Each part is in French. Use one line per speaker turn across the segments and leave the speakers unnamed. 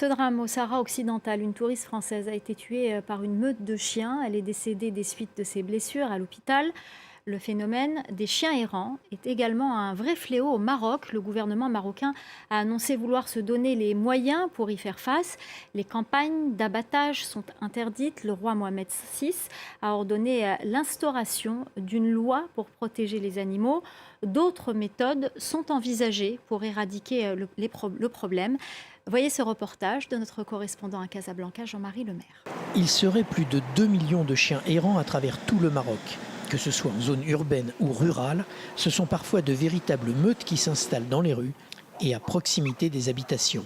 ce drame au Sahara occidental, une touriste française a été tuée par une meute de chiens. Elle est décédée des suites de ses blessures à l'hôpital. Le phénomène des chiens errants est également un vrai fléau au Maroc. Le gouvernement marocain a annoncé vouloir se donner les moyens pour y faire face. Les campagnes d'abattage sont interdites. Le roi Mohamed VI a ordonné l'instauration d'une loi pour protéger les animaux. D'autres méthodes sont envisagées pour éradiquer le problème. Voyez ce reportage de notre correspondant à Casablanca, Jean-Marie Lemaire.
Il serait plus de 2 millions de chiens errants à travers tout le Maroc. Que ce soit en zone urbaine ou rurale, ce sont parfois de véritables meutes qui s'installent dans les rues et à proximité des habitations.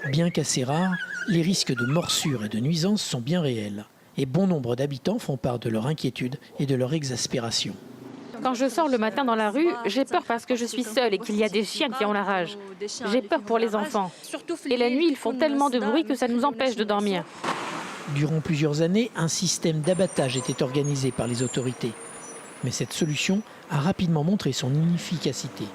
Bien qu'assez rares, les risques de morsures et de nuisances sont bien réels. Et bon nombre d'habitants font part de leur inquiétude et de leur exaspération.
Quand je sors le matin dans la rue, j'ai peur parce que je suis seule et qu'il y a des chiens qui ont la rage. J'ai peur pour les enfants. Et la nuit, ils font tellement de bruit que ça nous empêche de dormir.
Durant plusieurs années, un système d'abattage était organisé par les autorités. Mais cette solution a rapidement montré son inefficacité.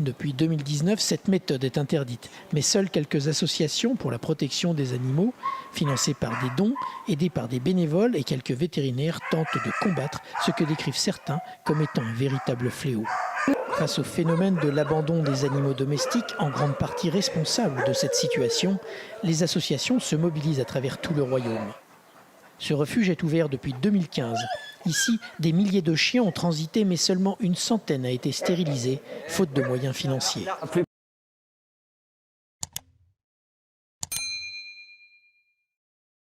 Depuis 2019, cette méthode est interdite, mais seules quelques associations pour la protection des animaux, financées par des dons, aidées par des bénévoles et quelques vétérinaires tentent de combattre ce que décrivent certains comme étant un véritable fléau. Face au phénomène de l'abandon des animaux domestiques, en grande partie responsable de cette situation, les associations se mobilisent à travers tout le royaume. Ce refuge est ouvert depuis 2015. Ici, des milliers de chiens ont transité, mais seulement une centaine a été stérilisée, faute de moyens financiers.